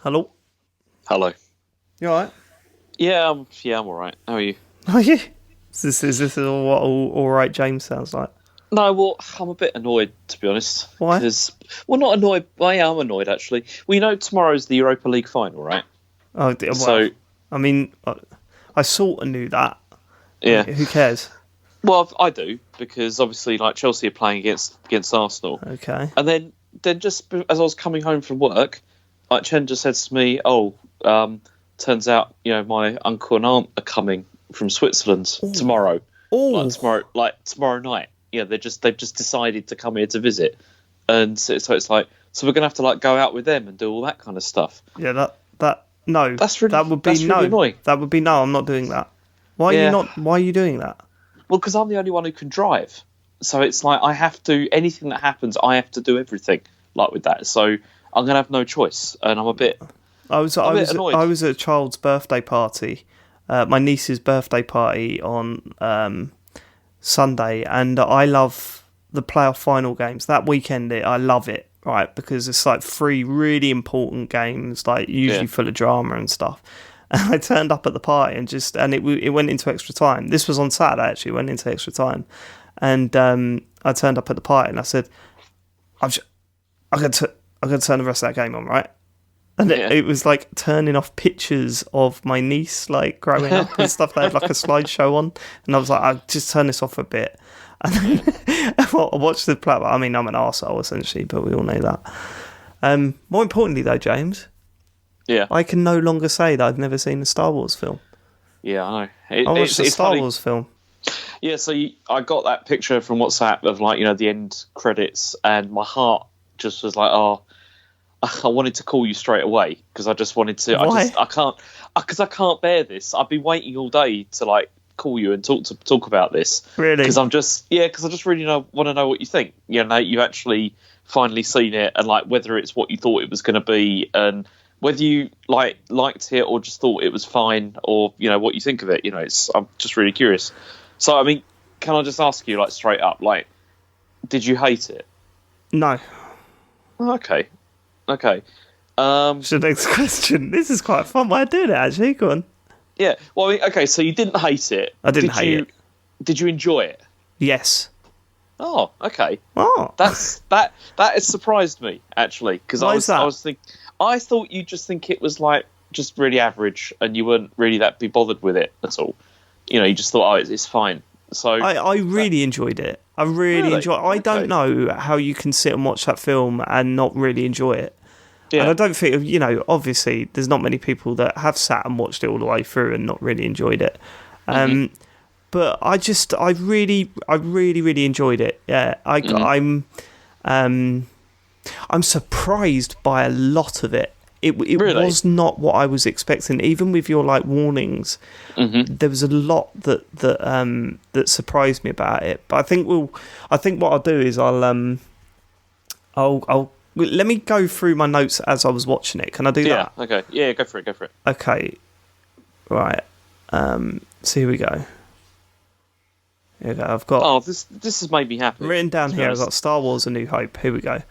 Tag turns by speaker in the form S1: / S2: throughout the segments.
S1: Hello?
S2: Hello.
S1: You alright?
S2: Yeah, I'm all right. How are you?
S1: Are you? Is this what alright James sounds like?
S2: No, well, I'm a bit annoyed, to be honest.
S1: Why?
S2: Well, not annoyed. I am annoyed, actually. Well, you know, tomorrow's the Europa League final, right?
S1: Oh, well,
S2: So,
S1: I mean, I sort of knew that.
S2: yeah.
S1: Who cares?
S2: Well, I do, because obviously, like, Chelsea are playing against Arsenal.
S1: Okay.
S2: And then just as I was coming home from work, like, Chen just said to me, turns out, my uncle and aunt are coming from Switzerland tomorrow.
S1: Oh.
S2: Tomorrow night. Yeah, they've just decided to come here to visit, and so it's like, so we're gonna have to like go out with them and do all that kind of stuff.
S1: Yeah, no.
S2: That's really
S1: that would be
S2: really annoying.
S1: That would be no. I'm not doing that. Why are you not? Why are you doing that?
S2: Well, because I'm the only one who can drive, so it's like I have to. Anything that happens, I have to do everything like with that. So I'm gonna have no choice, and I'm a bit. I was annoyed.
S1: I was at a child's birthday party, my niece's birthday party on Sunday, and I love the playoff final games. That weekend, I love it, right? Because it's like 3 really important games, like usually full of drama and stuff. And I turned up at the party and it went into extra time. This was on Saturday, actually. It went into extra time. And I turned up at the party and I said, I'm going to turn the rest of that game on, right? And it was like turning off pictures of my niece, like growing up and stuff. They had like a slideshow on, and I was like, I'll just turn this off for a bit. And then I watched the play. I mean, I'm an arsehole essentially, but we all know that. More importantly, though, James, I can no longer say that I've never seen a Star Wars film.
S2: Yeah, I know.
S1: I watched a Star Wars film.
S2: Yeah, so I got that picture from WhatsApp of like the end credits, and my heart just was like, oh. I wanted to call you straight away because I just wanted to.
S1: Why?
S2: I can't bear this. I've been waiting all day to like call you and talk about this.
S1: Really?
S2: Because I just really want to know what you think. You actually finally seen it, and like whether it's what you thought it was going to be, and whether you liked it or just thought it was fine, or what you think of it. I'm just really curious. So I mean, can I just ask you like straight up, like, did you hate it?
S1: No.
S2: Okay.
S1: The next question. This is quite fun. Why do that, actually? Go on.
S2: Yeah. Well, I mean, okay. So you didn't hate it.
S1: I didn't hate it.
S2: Did you enjoy it?
S1: Yes.
S2: Oh, okay.
S1: Oh.
S2: That has surprised me actually, because I thought you just think it was like just really average, and you weren't really that be bothered with it at all. You just thought, oh, it's fine. So
S1: I really enjoyed it. I really enjoyed it. I don't know how you can sit and watch that film and not really enjoy it. Yeah. And I don't think, obviously, there's not many people that have sat and watched it all the way through and not really enjoyed it. But I really, really enjoyed it. Yeah, I'm surprised by a lot of it. It really? Was not what I was expecting. Even with your like warnings, there was a lot that surprised me about it. But I think what I'll do is I'll let me go through my notes as I was watching it. Can I do that?
S2: Yeah. Okay. Yeah. Go for it.
S1: Okay. Right. So here we go. Here we go. I've got.
S2: Oh, this has made me happy.
S1: Written down here. I've got Star Wars: A New Hope. Here we go.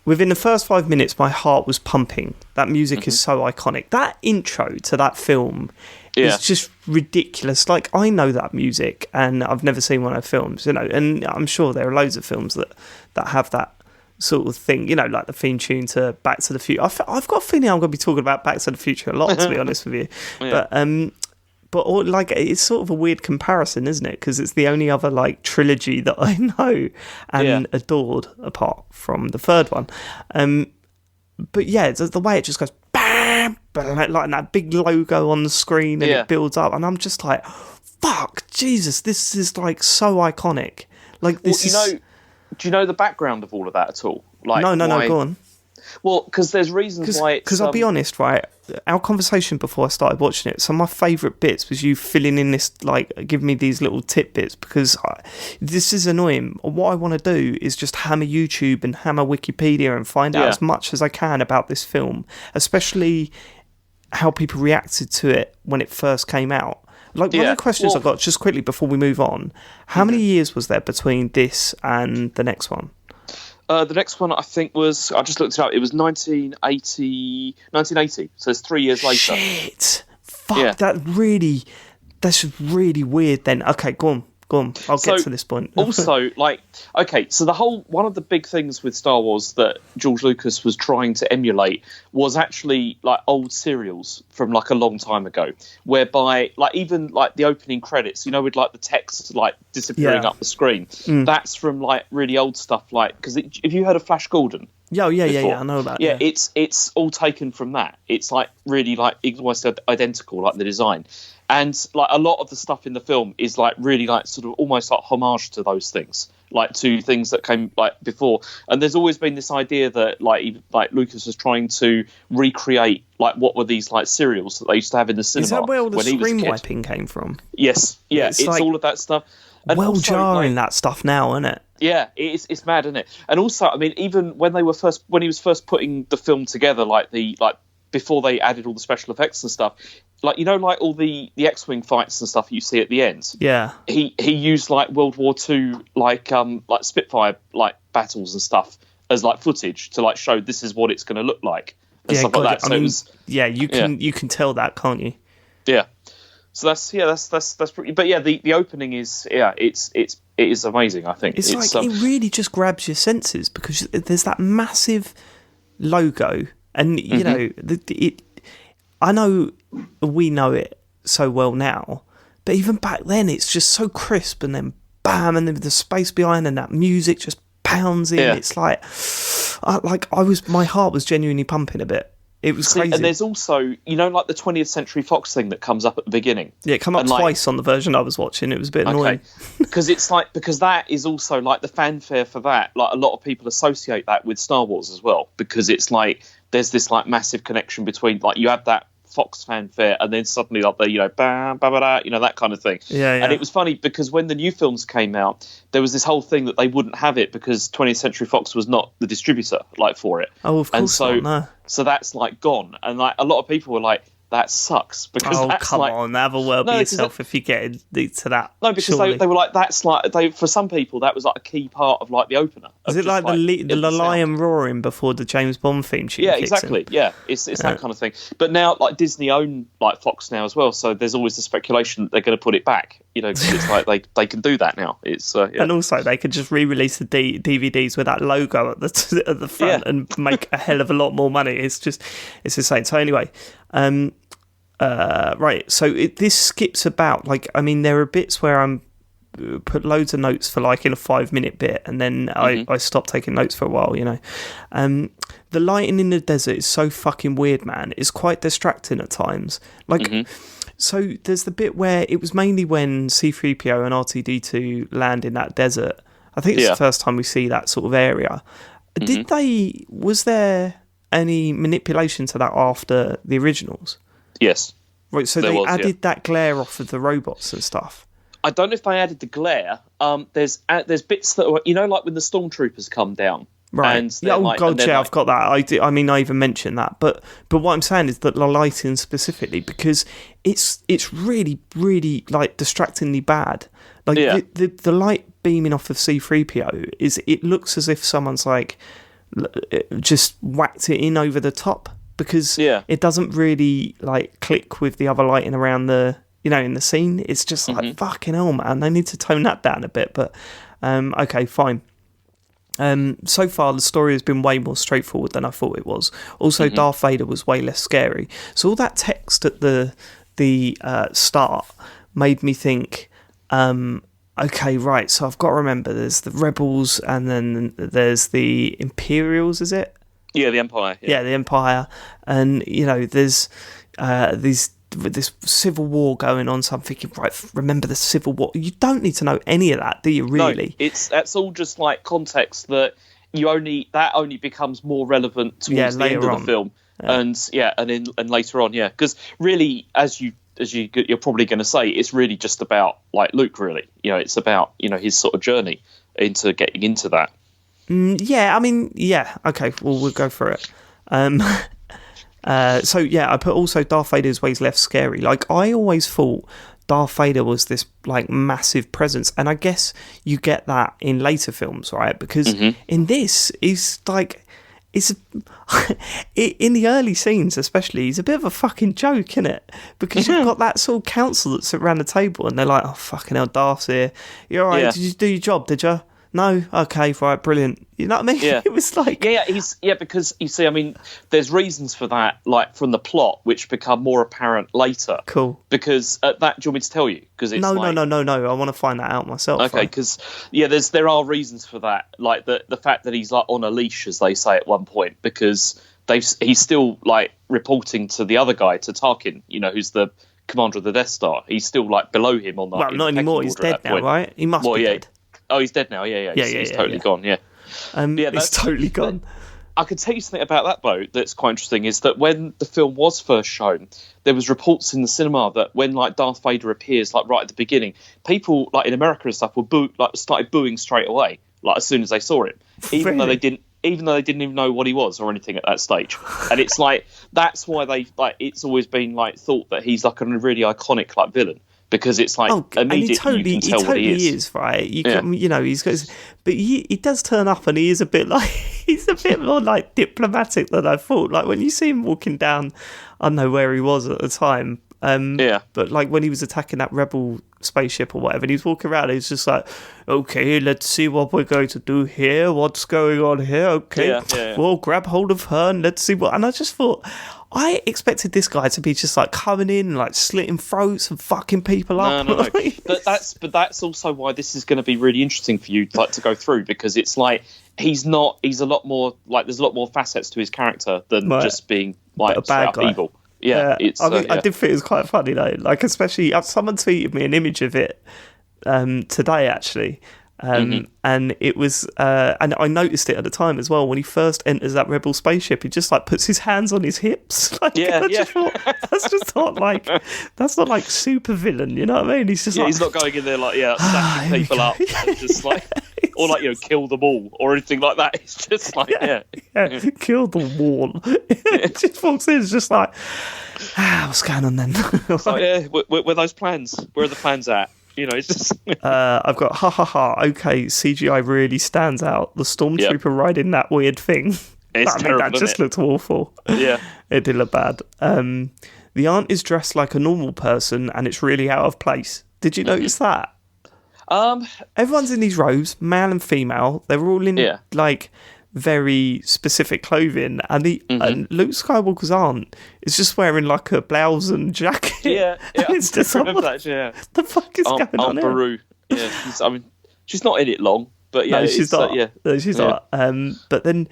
S1: Within the first 5 minutes, my heart was pumping. That music is so iconic. That intro to that film is just ridiculous. Like, I know that music, and I've never seen one of the films, and I'm sure there are loads of films that have that sort of thing, like the theme tune to Back to the Future. I've got a feeling I'm going to be talking about Back to the Future a lot, to be honest with you. Yeah. But like, it's sort of a weird comparison, isn't it? Because it's the only other like trilogy that I know and adored, apart from the third one. But yeah, the way it just goes bam, like that big logo on the screen, and it builds up, and I'm just like, fuck, Jesus, this is like so iconic. Like this
S2: do you know the background of all of that at all? Like,
S1: no, go on.
S2: Well, because there's reasons why it's...
S1: Because I'll be honest, right, our conversation before I started watching it, some of my favourite bits was you filling in this, like, giving me these little tidbits, because this is annoying. What I want to do is just hammer YouTube and hammer Wikipedia and find out as much as I can about this film, especially how people reacted to it when it first came out. Like, one of the questions I've got, just quickly before we move on, how many years was there between this and the next one?
S2: The next one I think was, I just looked it up, it was 1980, so it's 3 years later.
S1: Shit! Fuck, that's really weird then. Okay, go on. I'll get to this point.
S2: Also, like, okay, so one of the big things with Star Wars that George Lucas was trying to emulate was actually like old serials from like a long time ago, whereby like even like the opening credits, with like the text like disappearing up the screen. That's from like really old stuff, like, because have you heard of Flash Gordon?
S1: Yeah, I know that.
S2: Yeah, it's all taken from that. It's like really like almost identical, like the design. And like a lot of the stuff in the film is like really like sort of almost like homage to those things, like to things that came like before. And there's always been this idea that like Lucas was trying to recreate like what were these like serials that they used to have in the cinema.
S1: Is that where all the
S2: when
S1: screen wiping came from?
S2: Yes, yeah, it's like, all of that stuff.
S1: And also, jarring that stuff now, isn't it?
S2: Yeah, it's mad, isn't it? And also, I mean, even when he was first putting the film together, like before they added all the special effects and stuff, like like all the X-wing fights and stuff you see at the end.
S1: Yeah,
S2: he used like World War II like Spitfire like battles and stuff as like footage to like show this is what it's going to look like and stuff like that. So
S1: you can tell that, can't you?
S2: Yeah. So that's pretty. But yeah, the opening is it is amazing. I think
S1: it's like it really just grabs your senses because there's that massive logo, and I know we know it so well now, but even back then it's just so crisp, and then bam, and then the space behind, and that music just pounds in. Yeah. It's like my heart was genuinely pumping a bit. It was crazy.
S2: And there's also, like the 20th Century Fox thing that comes up at the beginning.
S1: Yeah, it came up twice on the version I was watching. It was a bit annoying.
S2: because that is also like the fanfare for that. Like a lot of people associate that with Star Wars as well, because it's like there's this like massive connection between like you have that Fox fanfare and then suddenly like the bam, ba, ba, da, that kind of thing.
S1: Yeah.
S2: And it was funny because when the new films came out, there was this whole thing that they wouldn't have it because 20th Century Fox was not the distributor like for it.
S1: Oh, of course not. No.
S2: So that's like gone, and like a lot of people were like, that sucks because that's
S1: come
S2: like,
S1: on, have a word with yourself if you get to that.
S2: No, because they were like, that's like for some people that was like a key part of like the opener.
S1: Is it like the lion roaring before the James Bond theme tune?
S2: Yeah, exactly. Yeah, it's that kind of thing. But now like Disney own like Fox now as well, so there's always the speculation that they're going to put it back. Because it's like they can do that now. It's
S1: and also they could just re-release the DVDs with that logo at the front and make a hell of a lot more money. It's insane. So anyway. Right, so this skips about, like, I mean, there are bits where I'm put loads of notes for like in a 5-minute bit, and then I stopped taking notes for a while, the lighting in the desert is so fucking weird, man. It's quite distracting at times. Like, so there's the bit where it was mainly when C-3PO and R2-D2 land in that desert. I think it's the first time we see that sort of area. Was there any manipulation to that after the originals?
S2: Yes.
S1: Right, so they added that glare off of the robots and stuff.
S2: I don't know if they added the glare. There's bits that are, like when the stormtroopers come down.
S1: Right.
S2: And
S1: I've got that. I even mentioned that. But what I'm saying is that the lighting specifically, because it's really, really like distractingly bad. Like the light beaming off of C-3PO it looks as if someone's like just whacked it in over the top. Because it doesn't really like click with the other lighting around the in the scene. It's just like fucking hell, man. They need to tone that down a bit. But okay, fine. So far the story has been way more straightforward than I thought it was. Also, Darth Vader was way less scary. So all that text at the start made me think, okay, right. So I've got to remember there's the Rebels and then there's the Imperials. Is it?
S2: Yeah, the Empire.
S1: Yeah, the Empire. And, there's this civil war going on, so I'm thinking, right, remember the civil war. You don't need to know any of that, do you, really?
S2: No, that's all just, like, context that that only becomes more relevant towards the end of the film. Yeah. And later on, yeah. Because really, as you're probably going to say, it's really just about, like, Luke, really. It's about, his sort of journey into getting into that.
S1: Yeah, I mean, yeah, okay, well, we'll go for it. So, yeah, I put also Darth Vader's ways less scary. Like, I always thought Darth Vader was this like massive presence, and I guess you get that in later films, right? Because in this, he's like, in the early scenes especially, he's a bit of a fucking joke, isn't it? Because you've got that sort of council that sit around the table, and they're like, oh fucking hell, Darth's here. You're all right? Did you do your job? Did you? No, okay, right, brilliant. You know what I mean?
S2: Yeah.
S1: It was like...
S2: because, you see, I mean, there's reasons for that, like, from the plot, which become more apparent later.
S1: Cool.
S2: Because that, do you want me to tell you? Because it's
S1: No, I want to find that out myself.
S2: Okay, because, there are reasons for that. Like, the fact that he's, like, on a leash, as they say at one point, because he's still, like, reporting to the other guy, to Tarkin, who's the commander of the Death Star. He's still, like, below him on the...
S1: Well, not anymore. He's dead now, right? He must be dead.
S2: Oh, he's dead now. Yeah. He's totally gone. Yeah.
S1: He's totally gone.
S2: I could tell you something about that though. That's quite interesting. Is that when the film was first shown, there was reports in the cinema that when like Darth Vader appears, like right at the beginning, people like in America and stuff were started booing straight away, like as soon as they saw him, even though they didn't even know what he was or anything at that stage. And it's like that's why they like. It's always been like thought that he's like a really iconic like villain. Because it's like immediately you can tell what he is.
S1: Right? He's got, but he does turn up, and he is a bit like he's a bit more like diplomatic than I thought. Like when you see him walking down, I don't know where he was at the time. But like when he was attacking that rebel spaceship or whatever, and he was walking around, he was just like, okay, let's see what we're going to do here. What's going on here? Okay, we'll grab hold of her and let's see what. And I just thought, I expected this guy to be just like coming in, like slitting throats and fucking people up.
S2: No. but that's also why this is going to be really interesting for you, like to go through, because it's like he's a lot more like there's a lot more facets to his character than just being like
S1: a bad guy.
S2: Evil. Yeah,
S1: I did think it was quite funny though. Like especially, someone tweeted me an image of it today actually, and it was, and I noticed it at the time as well when he first enters that rebel spaceship. He just like puts his hands on his hips. Like, thought, that's not like super villain. You know what I mean? He's just like,
S2: he's not going in there like stacking people up, and just like. Or like kill them all or anything like that. It's just like
S1: kill the wall. It just walks in. It's just like what's going on then?
S2: Where those plans? Where are the plans at? It's just.
S1: I've got okay, CGI really stands out. The stormtrooper riding that weird thing.
S2: It's terrible,
S1: that just looked awful.
S2: Yeah,
S1: it did look bad. The aunt is dressed like a normal person, and it's really out of place. Did you notice that?
S2: Everyone's
S1: in these robes, male and female. They're all in like very specific clothing, and and Luke Skywalker's aunt is just wearing like a blouse and jacket.
S2: Yeah.
S1: It's just
S2: remember that. Yeah,
S1: the fuck is going on here?
S2: Beru. Yeah, she's not in it long, but
S1: no, she's not. No, she's not. But then,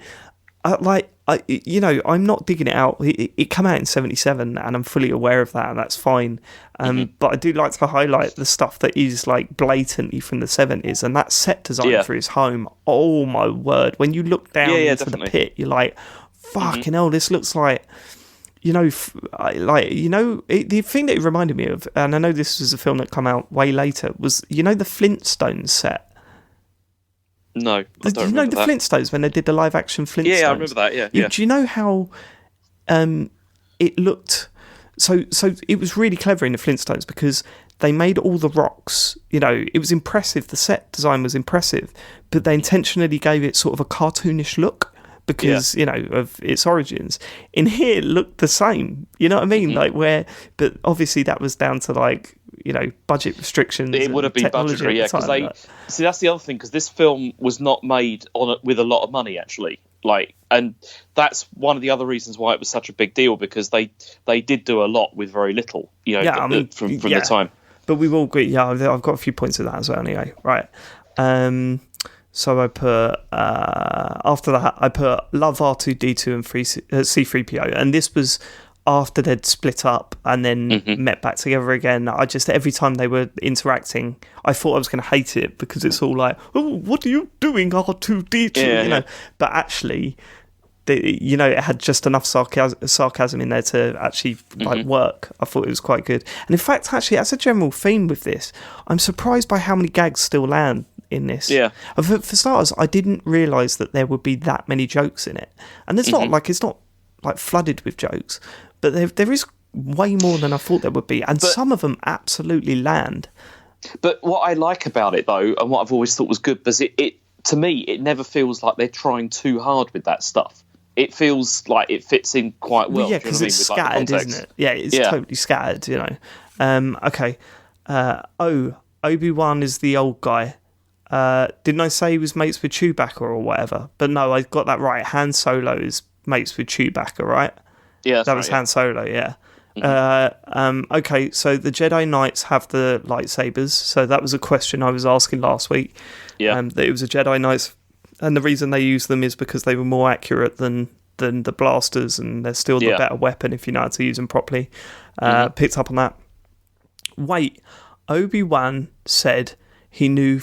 S1: I'm not digging it out. It came out in 1977, and I'm fully aware of that, and that's fine. But I do like to highlight the stuff that is like blatantly from the 70s, and that set design for his home. Oh my word! When you look down into the pit, you're like, "Fucking hell! This looks like." The thing that it reminded me of, and I know this was a film that came out way later, was the Flintstones set.
S2: No, I don't
S1: you know the
S2: that.
S1: Flintstones when they did the live action Flintstones?
S2: Yeah, I remember that. Yeah.
S1: Do you know how it looked? So it was really clever in the Flintstones because they made all the rocks. It was impressive. The set design was impressive, but they intentionally gave it sort of a cartoonish look because of its origins. In here, it looked the same. You know what I mean? But obviously that was down to budget restrictions.
S2: It would have been budgetary, because see that's the other thing, because this film was not made with a lot of money actually. And that's one of the other reasons why it was such a big deal, because they did do a lot with very little. From the time.
S1: But we will agree. Yeah, I've got a few points of that as well. Anyway, right. So I put after that I put love R2D2 and C3PO, and this was after they'd split up and then met back together again. I just, every time they were interacting, I thought I was going to hate it because it's all like, oh, what are you doing, R2D2? But actually, it had just enough sarcasm in there to actually work. I thought it was quite good. And in fact, actually, as a general theme with this, I'm surprised by how many gags still land in this.
S2: Yeah.
S1: For starters, I didn't realise that there would be that many jokes in it. And it's not like flooded with jokes, but there is way more than I thought there would be, and some of them absolutely land.
S2: But what I like about it, though, and what I've always thought was good, because it to me, it never feels like they're trying too hard with that stuff. It feels like it fits in quite well.
S1: Yeah, because it's scattered, isn't it? Yeah, it's totally scattered, you know. Okay. Obi-Wan is the old guy. Didn't I say he was mates with Chewbacca or whatever? But no, I got that right. Han Solo is mates with Chewbacca, right?
S2: Yeah,
S1: that was Han Solo, yeah. Okay, so the Jedi Knights have the lightsabers. So that was a question I was asking last week.
S2: Yeah.
S1: That it was a Jedi Knights, and the reason they use them is because they were more accurate than the blasters, and they're still the better weapon if you know how to use them properly. Picked up on that. Wait, Obi-Wan said he knew...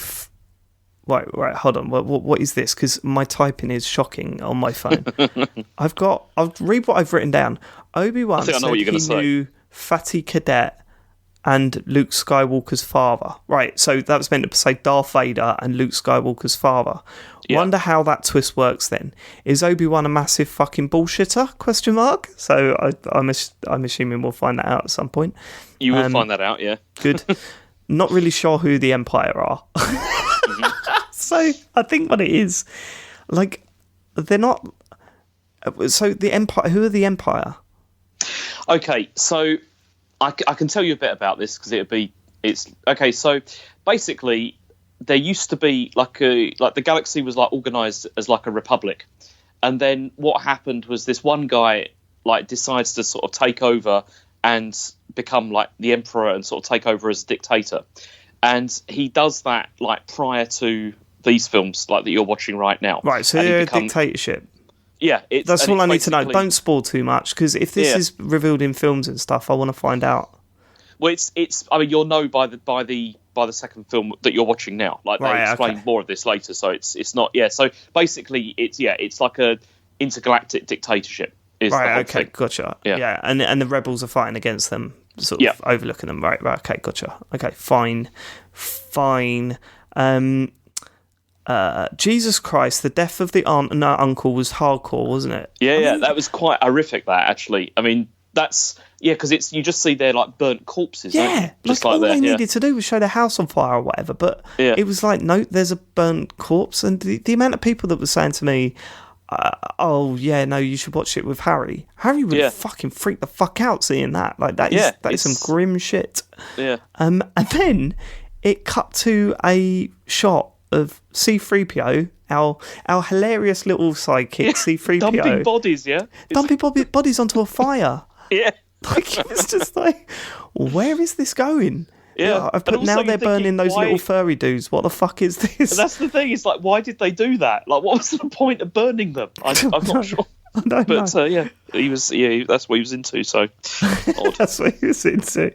S1: Right, hold on. What is this? Because my typing is shocking on my phone. I'll read what I've written down. Obi-Wan said he knew Fatty Cadet and Luke Skywalker's father. Right, so that was meant to say Darth Vader and Luke Skywalker's father. Yeah. Wonder how that twist works then. Is Obi-Wan a massive fucking bullshitter? Question mark. So I'm assuming we'll find that out at some point.
S2: You will find that out, yeah.
S1: Good. Not really sure who the Empire are. So I think what it is, like, they're not. So the Empire. Who are the Empire?
S2: Okay, so I can tell you a bit about this because it's okay. So basically, there used to be like the galaxy was like organized as like a republic, and then what happened was this one guy like decides to sort of take over and become like the emperor and sort of take over as a dictator, and he does that like prior to these films like that you're watching right now.
S1: Right, so they're a dictatorship.
S2: Yeah,
S1: that's all I need to know. Don't spoil too much, because if this is revealed in films and stuff, I want to find out.
S2: Well, it's. I mean, you'll know by the second film that you're watching now. Like they explain more of this later, so it's not. Yeah, so basically, it's like a intergalactic dictatorship. Is
S1: right.
S2: The whole
S1: okay.
S2: thing.
S1: Gotcha. Yeah, and the rebels are fighting against them, sort of overlooking them. Right. Okay. Gotcha. Okay. Fine. Jesus Christ, the death of the aunt and her uncle was hardcore, wasn't it?
S2: Yeah, that was quite horrific, that, actually. I mean, that's... Yeah, because you just see their, like, burnt corpses,
S1: yeah,
S2: just
S1: all they needed to do was show their house on fire or whatever, but it was like, no, there's a burnt corpse, and the amount of people that were saying to me, you should watch it with Harry. Harry would fucking freak the fuck out seeing that. Like, that is some grim shit.
S2: Yeah.
S1: And then it cut to a shot of C-3PO, our hilarious little sidekick, C-3PO.
S2: Dumping bodies,
S1: Dumping bodies onto a fire.
S2: Yeah.
S1: Like, it was just like, where is this going?
S2: Yeah.
S1: But now they're burning those little furry dudes. What the fuck is this?
S2: And that's the thing. It's like, why did they do that? Like, what was the point of burning them? I'm not sure.
S1: I don't know.
S2: He was. Yeah, that's what he was into. So odd.
S1: That's what he was into.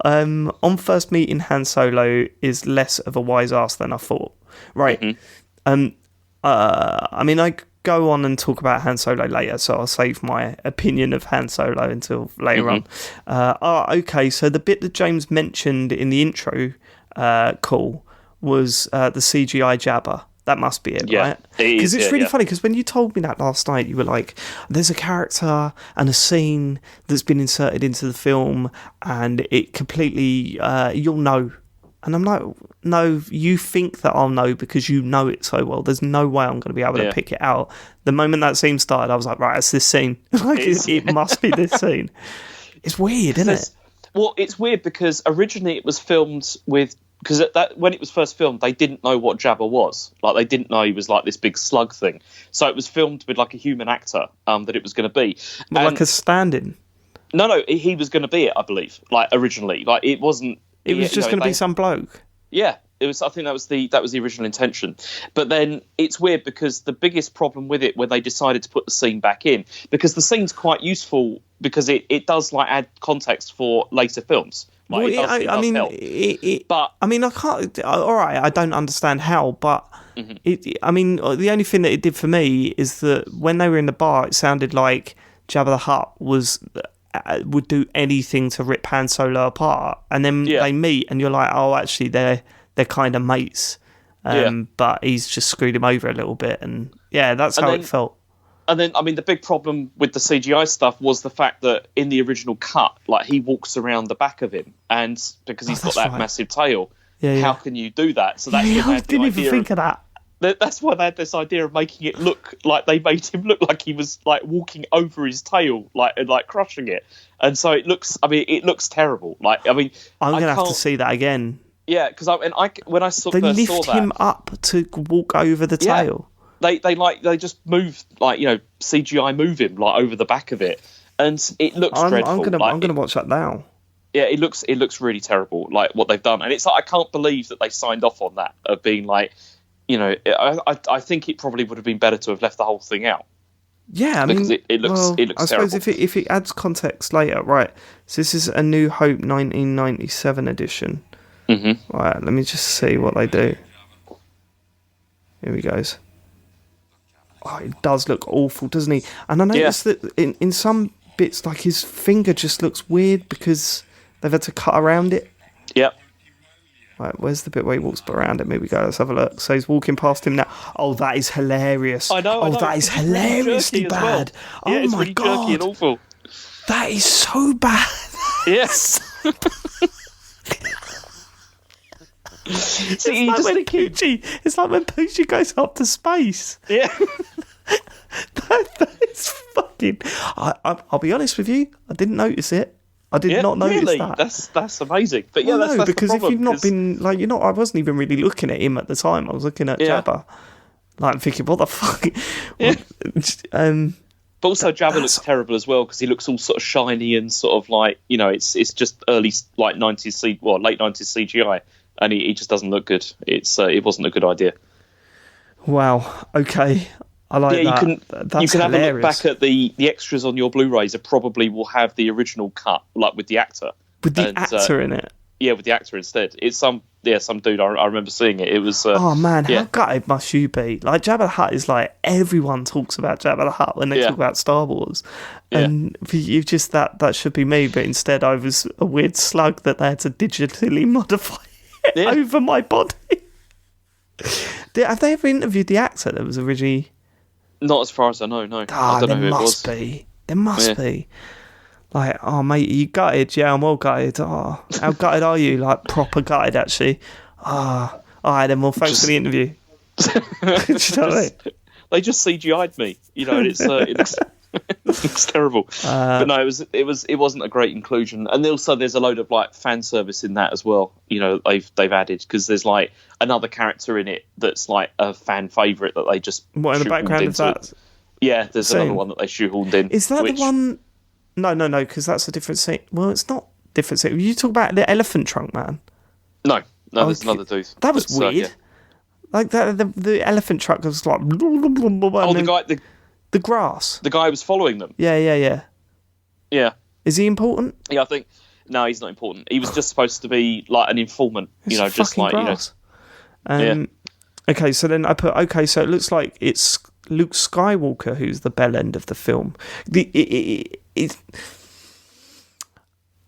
S1: On first meeting, Han Solo is less of a wise ass than I thought. Right. Mm-hmm. I mean, I go on and talk about Han Solo later, so I'll save my opinion of Han Solo until later on. Okay. So the bit that James mentioned in the intro call was the CGI Jabba. That must be it, right? Because it's really funny, because when you told me that last night, you were like, there's a character and a scene that's been inserted into the film, and it completely, you'll know. And I'm like, no, you think that I'll know because you know it so well. There's no way I'm going to be able to pick it out. The moment that scene started, I was like, right, it's this scene. Like, it must be this scene. It's weird, isn't it?
S2: Well, it's weird because originally it was filmed with... Because when it was first filmed, they didn't know what Jabba was. Like, they didn't know he was like this big slug thing. So it was filmed with like a human actor that it was going to be.
S1: Like a stand-in?
S2: No, he was going to be it, I believe. Like, originally, like it wasn't.
S1: It was just going to be some bloke.
S2: Yeah, it was. I think that was the original intention. But then it's weird because the biggest problem with it when they decided to put the scene back in, because the scene's quite useful because it does like add context for later films. Like,
S1: well, I mean, I can't. All right, I don't understand how, but I mean, the only thing that it did for me is that when they were in the bar, it sounded like Jabba the Hutt would do anything to rip Han Solo apart, and then they meet, and you're like, oh, actually, they're kind of mates, but he's just screwed him over a little bit, and that's how it felt.
S2: And then, I mean, the big problem with the CGI stuff was the fact that in the original cut, like, he walks around the back of him, and because he's got that massive tail, how can you do that? So that's
S1: I didn't even think of that.
S2: That's why they had this idea of making it look like they made him look like he was like walking over his tail, and crushing it. And so it looks terrible. Like, I mean,
S1: I'm gonna have to see that again.
S2: Yeah, because when I saw
S1: they
S2: first
S1: lift
S2: saw that,
S1: him up to walk over the tail.
S2: They just move, like, CGI move him like over the back of it, and it looks dreadful.
S1: I'm gonna watch that now.
S2: Yeah, it looks really terrible, like what they've done, and it's like I can't believe that they signed off on that of being like. I think it probably would have been better to have left the whole thing out.
S1: Yeah,
S2: because it looks terrible.
S1: I suppose if it adds context later, right? So this is A New Hope 1997 edition.
S2: Mm-hmm.
S1: Right, let me just see what they do. Here he goes. Oh, it does look awful, doesn't he? And I noticed that in some bits, like, his finger just looks weird because they've had to cut around it.
S2: Yep.
S1: Right, where's the bit where he walks around him? Here we go, let's have a look. So he's walking past him now. Oh, that is hilarious.
S2: I know.
S1: That is hilariously bad.
S2: Well.
S1: Oh,
S2: it's
S1: my
S2: really
S1: God.
S2: Jerky and awful.
S1: That is so bad.
S2: Yes. See,
S1: it's like when Poochie goes up to space.
S2: Yeah.
S1: that is fucking... I'll be honest with you, I didn't notice it. I did not notice that.
S2: That's amazing. But yeah, that's
S1: because
S2: the problem,
S1: if you've not been I wasn't even really looking at him at the time. I was looking at Jabba, like thinking, what the fuck?
S2: Yeah. But also, Jabba
S1: That's...
S2: looks terrible as well because he looks all sort of shiny and sort of like it's just early late 90s CGI, and he just doesn't look good. It wasn't a good idea.
S1: Wow. Okay. I like that.
S2: You can have a look back at the extras on your Blu-rays. It probably will have the original cut, like with the actor.
S1: With the actor in it?
S2: Yeah, with the actor instead. It's some dude. I remember seeing it. It was...
S1: oh, man, how gutted must you be? Like, Jabba the Hutt is like... Everyone talks about Jabba the Hutt when they talk about Star Wars. And you just... That should be me, but instead I was a weird slug that they had to digitally modify over my body. Have they ever interviewed the actor that was originally...
S2: Not as far as I know, no. I don't know who it was.
S1: There must be. Like, oh, mate, are you gutted? Yeah, I'm all gutted. Oh, how gutted are you? Like, proper gutted, actually. All right, then, well, thanks for the interview.
S2: They just CGI'd me. It looks terrible. But no, it wasn't a great inclusion. And also, there's a load of like fan service in that as well. They've added because there's like another character in it that's like a fan favourite that they just
S1: in the background of that.
S2: Yeah, there's another one that they shoehorned in.
S1: Is that the one? No, because that's a different scene. Well, it's not different scene. You talk about the elephant trunk man.
S2: No, there's another dude.
S1: That was weird. Like that, the elephant truck was like. The grass.
S2: The guy who was following them.
S1: Yeah.
S2: Yeah.
S1: Is he important?
S2: Yeah, I think... No, he's not important. He was just supposed to be like an informant.
S1: It's
S2: just like...
S1: Grass. Okay, so then I put... Okay, so it looks like it's Luke Skywalker who's the bell end of the film.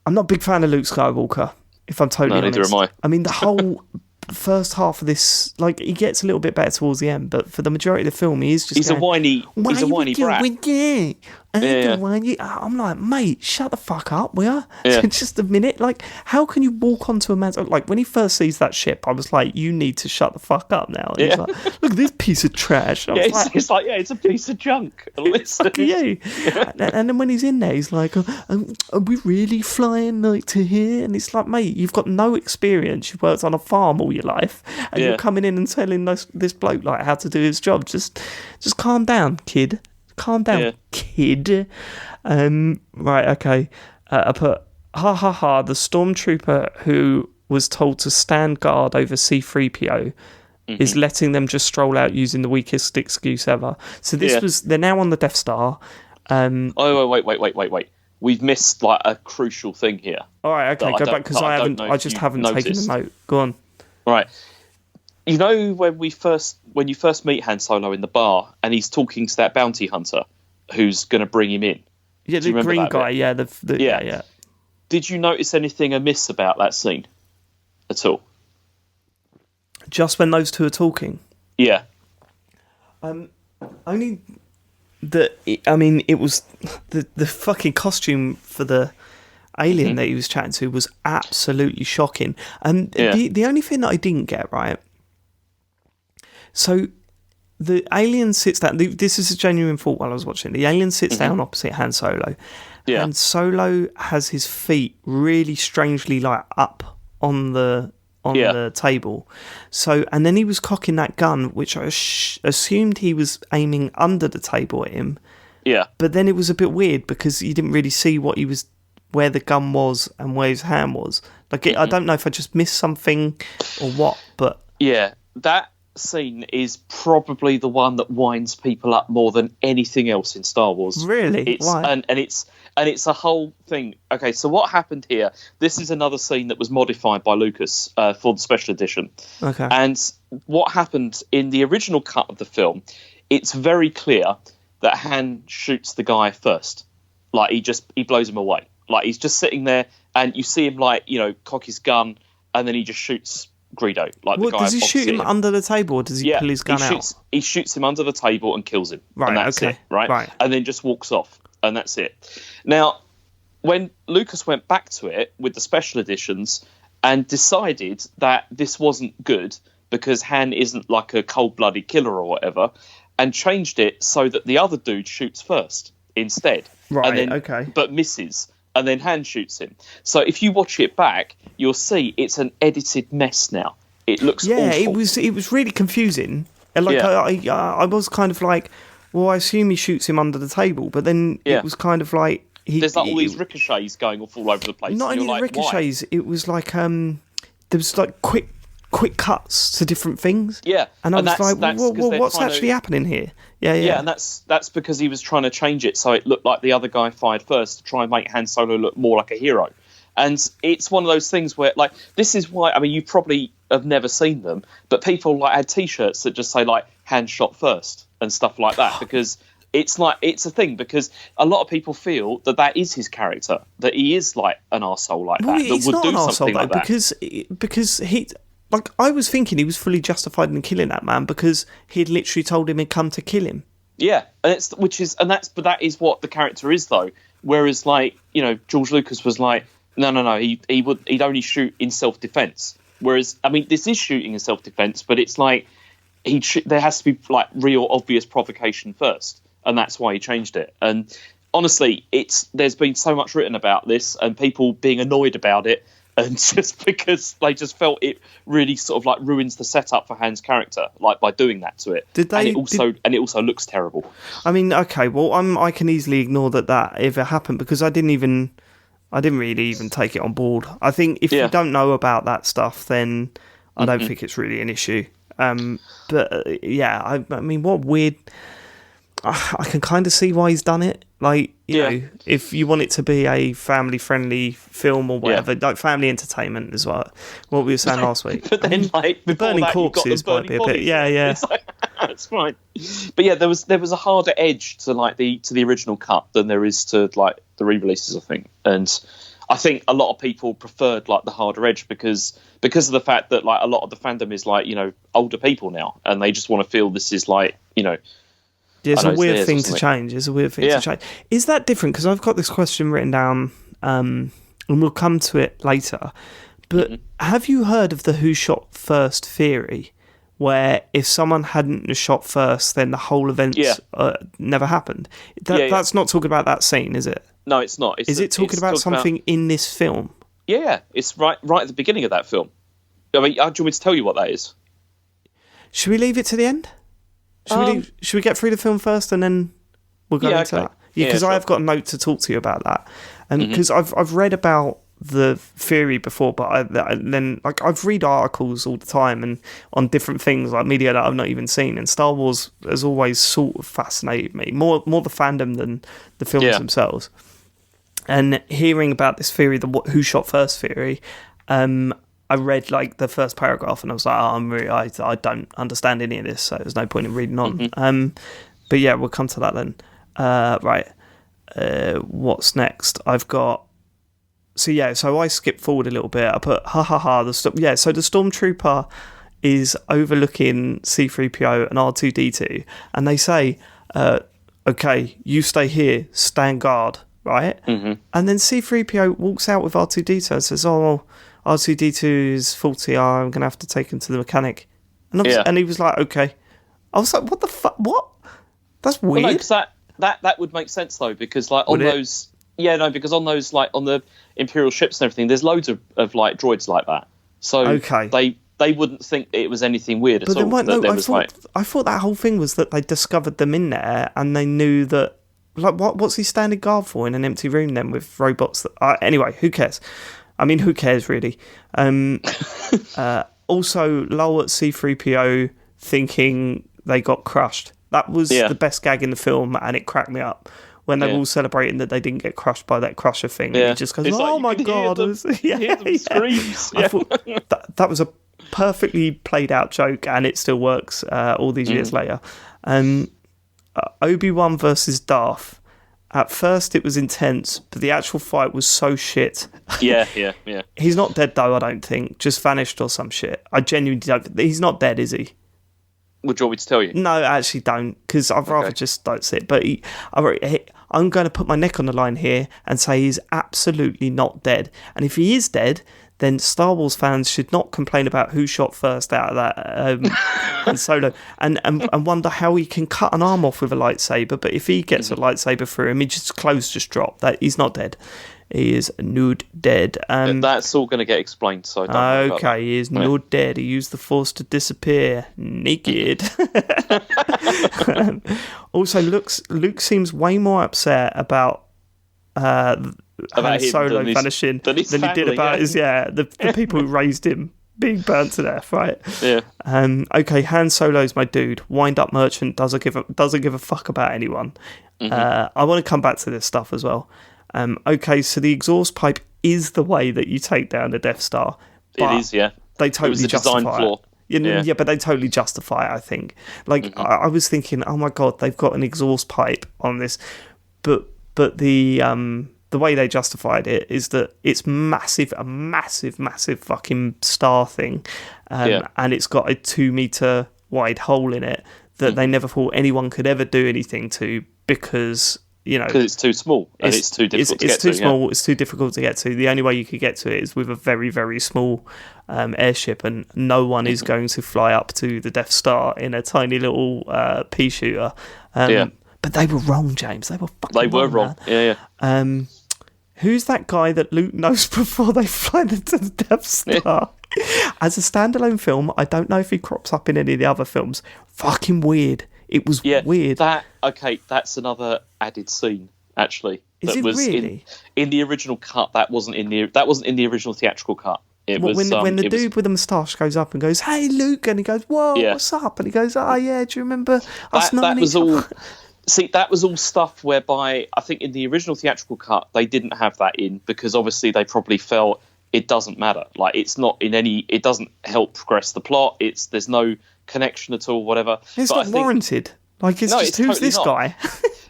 S1: I'm not a big fan of Luke Skywalker, if I'm totally honest.
S2: Neither am I.
S1: I mean, the whole... first half of this, like, he gets a little bit better towards the end, but for the majority of the film, he is just
S2: a whiny brat.
S1: I'm like, mate, shut the fuck up, will ya?
S2: Yeah.
S1: Just a minute. Like, how can you walk onto a man's... Like, when he first sees that ship, I was like, you need to shut the fuck up now. And he's like, look at this piece of trash.
S2: It's a piece of junk.
S1: Fuck you. And then when he's in there, he's like, are we really flying like to here? And it's like, mate, you've got no experience. You've worked on a farm all your life, and you're coming in and telling this bloke like how to do his job. Just calm down, kid. Calm down, kid. Right, okay. I put ha. The stormtrooper who was told to stand guard over C-3PO is letting them just stroll out using the weakest excuse ever. So they're now on the Death Star.
S2: Wait. We've missed like a crucial thing here.
S1: All right, okay, go back because I just haven't taken a note. Go on.
S2: Right. You know when you first meet Han Solo in the bar and he's talking to that bounty hunter who's going to bring him in?
S1: Yeah, the green guy. Bit? Yeah, yeah.
S2: Did you notice anything amiss about that scene at all?
S1: Just when those two are talking?
S2: Yeah.
S1: Only it was the fucking costume for the alien that he was chatting to was absolutely shocking. And the only thing that I didn't get right. So the alien sits down. This is a genuine thought while I was watching. The alien sits down opposite Han Solo. Yeah. And Solo has his feet really strangely like up on the table. So, and then he was cocking that gun, which I assumed he was aiming under the table at him.
S2: Yeah.
S1: But then it was a bit weird because you didn't really see where the gun was and where his hand was. Like, I don't know if I just missed something or what, but...
S2: Yeah, that scene is probably the one that winds people up more than anything else in Star Wars.
S1: Really? Why?
S2: And it's a whole thing. Okay, so what happened here? This is another scene that was modified by Lucas for the special edition.
S1: Okay.
S2: And what happened in the original cut of the film, it's very clear that Han shoots the guy first. Like, he blows him away. Like, he's just sitting there, and you see him, like, cock his gun, and then he just shoots Greedo. Like, the guy
S1: does he shoot him under the table, or does he pull his gun out?
S2: He shoots him under the table and kills him.
S1: Right,
S2: and that's
S1: okay.
S2: it, right? And then just walks off, and that's it. Now, when Lucas went back to it with the special editions and decided that this wasn't good because Han isn't like a cold-blooded killer or whatever, and changed it so that the other dude shoots first instead.
S1: Right,
S2: and then,
S1: okay.
S2: But misses. And then Han shoots him. So if you watch it back, you'll see it's an edited mess now. It looks awful.
S1: it was really confusing. Like I was kind of like, well, I assume he shoots him under the table, but then it was kind of like
S2: there's like all these ricochets going off all over the place.
S1: Not only the ricochets, it was like there was like quick cuts to different things.
S2: Yeah,
S1: and I was like, well, what's actually happening here? Yeah,
S2: and that's because he was trying to change it so it looked like the other guy fired first to try and make Han Solo look more like a hero. And it's one of those things where, like, this is why, I mean, you probably have never seen them, but people like had T-shirts that just say like Han shot first and stuff like that, because it's a thing, because a lot of people feel that is his character, that he is like an arsehole like that
S1: he's
S2: would
S1: not
S2: do
S1: an arsehole,
S2: something like
S1: that. Because he... Like, I was thinking he was fully justified in killing that man because he'd literally told him he'd come to kill him.
S2: Yeah, and that is what the character is, though. Whereas, like, George Lucas was like, no, he'd only shoot in self-defense. Whereas, I mean, this is shooting in self-defense, but it's like there has to be like real obvious provocation first, and that's why he changed it. And honestly, there's been so much written about this and people being annoyed about it. And just because they just felt it really sort of like ruins the setup for Han's character, like by doing that to it. And it also looks terrible.
S1: I mean, okay, well, I can easily ignore that ever happened because I didn't really even take it on board. I think if you don't know about that stuff, then I don't think it's really an issue. I mean, what weird. I can kind of see why he's done it. Like, you know, if you want it to be a family-friendly film or whatever, like family entertainment is what we were saying last week.
S2: But then, like,
S1: the burning corpses might be a bit. Yeah.
S2: That's fine. But yeah, there was a harder edge to like to the original cut than there is to like the re-releases, I think. And I think a lot of people preferred like the harder edge because of the fact that like a lot of the fandom is like older people now, and they just want to feel this is like
S1: Yeah, it's a weird thing to change. Is that different? Because I've got this question written down, and we'll come to it later. But have you heard of the who shot first theory, where if someone hadn't shot first, then the whole event never happened? That's not talking about that scene, is it?
S2: No, it's not.
S1: Is it talking about something in this film?
S2: Yeah, it's right at the beginning of that film. I mean, do you want me to tell you what that is?
S1: Should we leave it to the end? Should we get through the film firand then we'll go into that? Yeah, because I have got a note to talk to you about that, and because I've read about the theory before, but I've read articles all the time and on different things like media that I've not even seen. And Star Wars has always sort of fascinated me more the fandom than the films themselves. And hearing about this theory, the who shot first theory, I read like the first paragraph and I was like, I don't understand any of this, so there's no point in reading on. But yeah, we'll come to that then. Right. What's next? I've got. So I skipped forward a little bit. I put so the Stormtrooper is overlooking C-3PO and R2-D2, and they say okay, you stay here, stand guard, right?
S2: Mm-hmm.
S1: And then C-3PO walks out with R2-D2 and says, oh, R2-D2 is faulty, I'm going to have to take him to the mechanic. And he was like, okay. I was like, what the fuck? What? That's weird.
S2: Well, no, because that would make sense, though, because like on those... Yeah, no, because on those, like, on the Imperial ships and everything, there's loads of like, droids like that. So they wouldn't think it was anything weird at all.
S1: I thought that whole thing was that they discovered them in there and they knew that... Like, what's he standing guard for in an empty room then with robots? Anyway, who cares? I mean, who cares, really? Also, lol at C-3PO thinking they got crushed. That was the best gag in the film, and it cracked me up. When they were all celebrating that they didn't get crushed by that crusher thing. Yeah. And he just goes, oh my God.
S2: Hear them screams.
S1: I thought that was a perfectly played out joke, and it still works all these years later. Obi-Wan versus Darth. At first it was intense, but the actual fight was so shit.
S2: Yeah.
S1: He's not dead though, I don't think. Just vanished or some shit. I genuinely don't. He's not dead, is he?
S2: Would you want me to tell you?
S1: No, actually don't, because I'd rather just don't see it. But I'm going to put my neck on the line here and say he's absolutely not dead. And if he is dead, then Star Wars fans should not complain about who shot first out of that and Solo, and wonder how he can cut an arm off with a lightsaber. But if he gets a lightsaber through him, his clothes just drop. That he's not dead. He is nude dead.
S2: That's all going to get explained. So
S1: okay, he is nude dead. He used the Force to disappear naked. Also, Luke seems way more upset about Han Solo vanishing than he did about the people who raised him being burnt to death, right?
S2: Yeah.
S1: Okay, Han Solo's my dude. Wind-up merchant doesn't give a fuck about anyone. Mm-hmm. I want to come back to this stuff as well. Okay, so the exhaust pipe is the way that you take down the Death Star.
S2: It is, yeah.
S1: They totally justify
S2: design flaw.
S1: Yeah, but they totally justify it, I think. Like, I was thinking, oh my God, they've got an exhaust pipe on this. But the way they justified it is that it's a massive fucking star thing. And it's got a 2-meter wide hole in it that they never thought anyone could ever do anything to because...
S2: because it's too small and it's too difficult to get to. It's too small,
S1: it's too difficult to get to. The only way you could get to it is with a very, very small airship, and no one is going to fly up to the Death Star in a tiny little pea shooter. But they were wrong, James. They were fucking wrong.
S2: Yeah.
S1: Who's that guy that Luke knows before they fly into the Death Star? As a standalone film, I don't know if he crops up in any of the other films. Fucking weird. It was weird.
S2: That's another added scene, actually.
S1: Is it really?
S2: In the original cut, that wasn't in the original theatrical cut.
S1: When the dude with the moustache goes up and goes, "Hey, Luke," and he goes, "Whoa, what's up?" and he goes, "Oh yeah, do you remember us knowing each other?"
S2: See, that was all stuff whereby I think in the original theatrical cut they didn't have that in because obviously they probably felt it doesn't matter. Like it doesn't help progress the plot. There's no connection at all, whatever.
S1: It's not warranted. Like it's just who's totally this guy?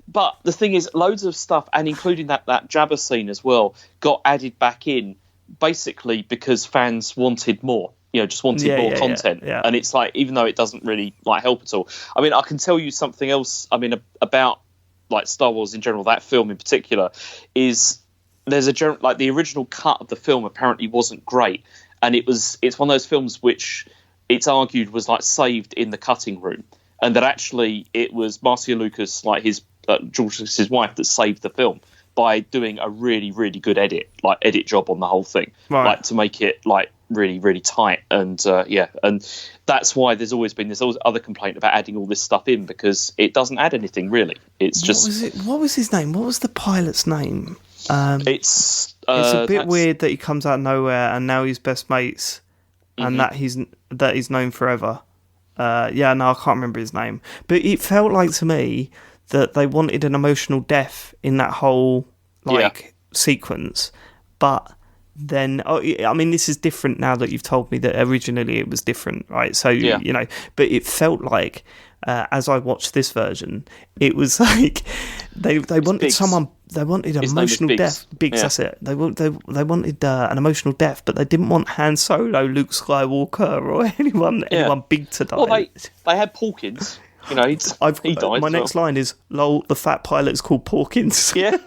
S2: But the thing is, loads of stuff, and including that Jabba scene as well, got added back in basically because fans wanted more. Just wanted more content. Yeah. And it's like, even though it doesn't really like help at all. I mean, I can tell you something else. I mean, about like Star Wars in general, that film in particular, is there's like the original cut of the film apparently wasn't great, and it's one of those films which it's argued was like saved in the cutting room, and that actually it was Marcia Lucas, like George Lucas's wife, that saved the film by doing a really, really good edit job on the whole thing,
S1: right.
S2: Like to make it like really, really tight, and and that's why there's always been this other complaint about adding all this stuff in because it doesn't add anything really. It's just
S1: what was his name? What was the pilot's name?
S2: It's
S1: a bit weird that he comes out of nowhere and now he's best mates, and that he's known forever. I can't remember his name, but it felt like to me that they wanted an emotional death in that whole sequence, but then I mean this is different now that you've told me that originally it was different, right? So but it felt like as I watched this version, it was like they wanted someone. They wanted an emotional death. Biggs, that's it. They wanted an emotional death, but they didn't want Han Solo, Luke Skywalker, or anyone big to die.
S2: Well, they had Porkins. You know, he dies.
S1: My next line is, "Lol, the fat pilot's called Porkins."
S2: Yeah.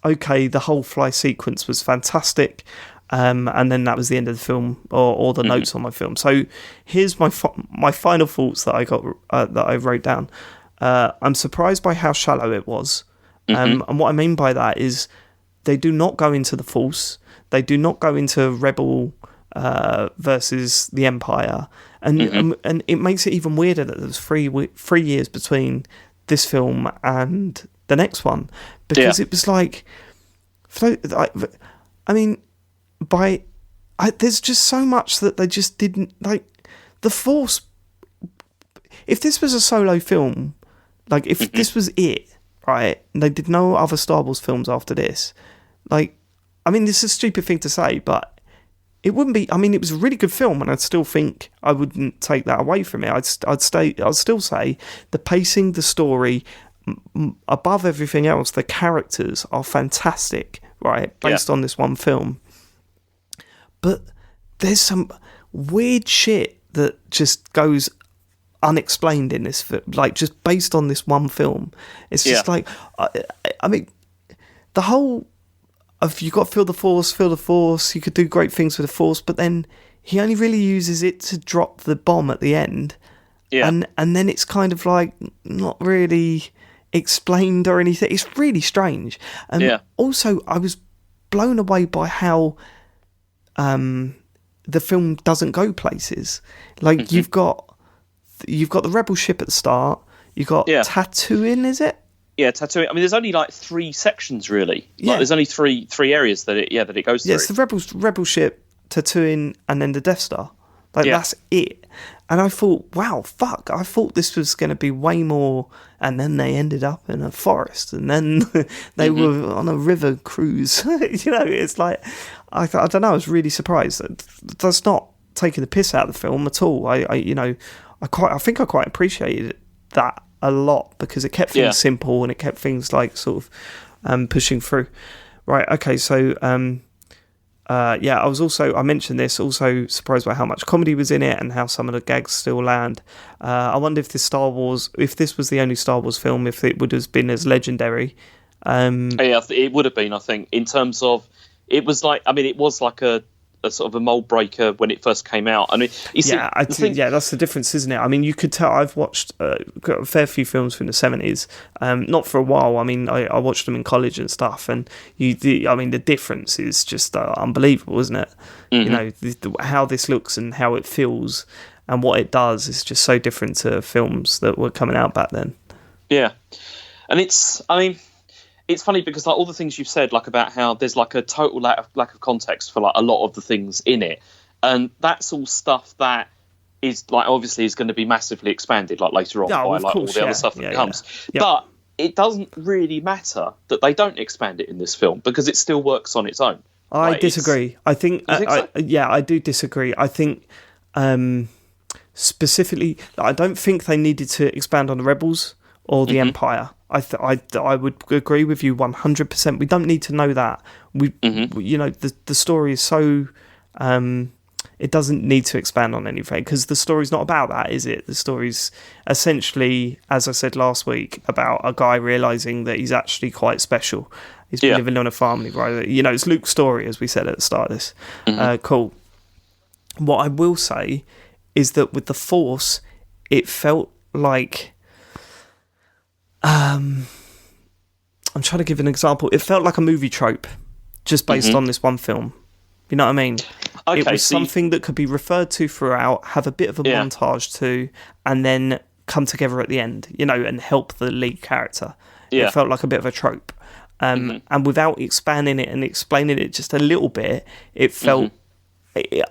S1: Okay, the whole fly sequence was fantastic, and then that was the end of the film, or the notes on my film. So here's my final thoughts that I got that I wrote down. I'm surprised by how shallow it was, and what I mean by that is they do not go into the Force, they do not go into Rebel versus the Empire, and it makes it even weirder that there's 3 years between this film and the next one, because it was like, I mean, there's just so much that they just didn't, like, the Force. If this was a solo film, like, if this was it, right, and they did no other Star Wars films after this, like, I mean, this is a stupid thing to say, but it wouldn't be. I mean, it was a really good film, and I'd still think I wouldn't take that away from it. I'd still say the pacing, the story, above everything else, the characters are fantastic, right? Based on this one film. But there's some weird shit that just goes unexplained in this, like, just based on this one film. It's just like, I mean, the whole of, you got to feel the Force, you could do great things with the Force, but then he only really uses it to drop the bomb at the end. Yeah. And then it's kind of like not really explained or anything. It's really strange. Also, I was blown away by how the film doesn't go places. Like, you've got the Rebel ship at the start. You've got Tatooine, is it?
S2: Yeah, Tatooine. I mean, there's only like 3 sections really. Yeah. Like, there's only three areas that it goes through.
S1: Yeah, it's the Rebel ship, Tatooine, and then the Death Star. Like, that's it. And I thought, wow, fuck, I thought this was going to be way more, and then they ended up in a forest, and then they were on a river cruise. You know, it's like, I don't know, I was really surprised. That's not taking the piss out of the film at all. I think I quite appreciated that a lot, because it kept things simple, and it kept things like sort of pushing through. Right, okay, so I mentioned this, also surprised by how much comedy was in it and how some of the gags still land. I wonder if this was the only Star Wars film, if it would have been as legendary.
S2: It would have been, I think, in terms of, it was like a sort of a mold breaker when it first came out. I mean, that's the difference, isn't it? I mean, you could tell. I've watched got a fair few films from the 70s, not for a while. I mean, I watched them in college and stuff, and the difference is just unbelievable, isn't it? You know, how this looks and how it feels and what it does is just so different to films that were coming out back then. Yeah, and it's funny because, like, all the things you've said, like, about how there's like a total lack of context for like a lot of the things in it, and that's all stuff that is like obviously is going to be massively expanded like later on by like all the other stuff that comes. Yeah. But it doesn't really matter that they don't expand it in this film, because it still works on its own.
S1: I disagree. I think, I do disagree. I think specifically, I don't think they needed to expand on the Rebels or the Empire. I would agree with you 100%. We don't need to know that. You know, the story is so it doesn't need to expand on anything, because the story's not about that, is it? The story's essentially, as I said last week, about a guy realizing that he's actually quite special. He's been living on a farm, right? You know, it's Luke's story, as we said at the start of this. Cool. What I will say is that with the Force, it felt like, I'm trying to give an example. It felt like a movie trope, just based on this one film. You know what I mean? Okay, it was something that could be referred to throughout, have a bit of a montage too, and then come together at the end, you know, and help the lead character. It felt like a bit of a trope. And without expanding it and explaining it just a little bit, it felt...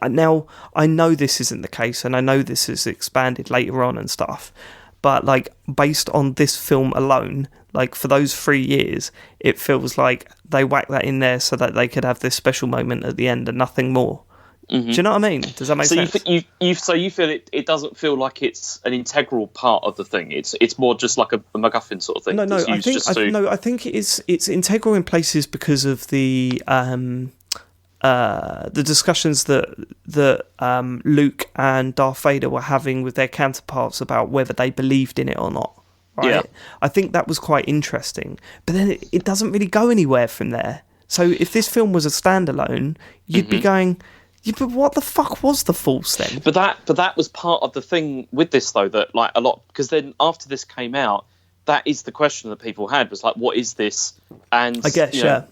S1: Now, I know this isn't the case, and I know this is expanded later on and stuff, but, like, based on this film alone, like, for those 3 years, it feels like they whacked that in there so that they could have this special moment at the end and nothing more. Do you know what I mean? Does that make sense?
S2: So you feel it doesn't feel like it's an integral part of the thing. It's more just like a MacGuffin sort of thing.
S1: No, I think it's integral in places because of the the discussions that Luke and Darth Vader were having with their counterparts about whether they believed in it or not. Right?
S2: Yeah.
S1: I think that was quite interesting. But then it doesn't really go anywhere from there. So if this film was a standalone, you'd be going, yeah, but what the fuck was the Force then?
S2: But that was part of the thing with this, though, that like a lot, because then after this came out, that is the question that people had, was like, what is this? And
S1: I guess, yeah.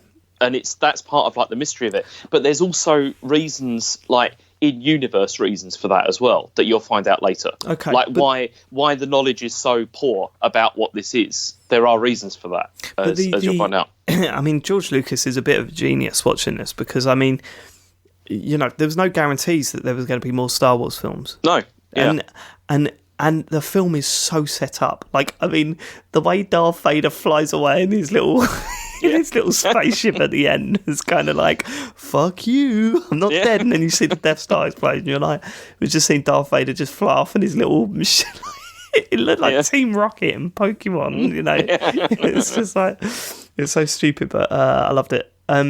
S2: And that's part of like the mystery of it. But there's also reasons, like in-universe reasons for that as well, that you'll find out later.
S1: Okay.
S2: Like why the knowledge is so poor about what this is. There are reasons for that, as you'll find out.
S1: I mean, George Lucas is a bit of a genius watching this, because, I mean, you know, there was no guarantees that there was going to be more Star Wars films.
S2: No. Yeah.
S1: And the film is so set up. Like, I mean, the way Darth Vader flies away in his little his little spaceship at the end is kind of like, fuck you, I'm not dead. And then you see the Death Star explode, and you're like, we've just seen Darth Vader just fly off in his little machine. It looked like Team Rocket and Pokemon, you know. It's just like, it's so stupid, but I loved it. I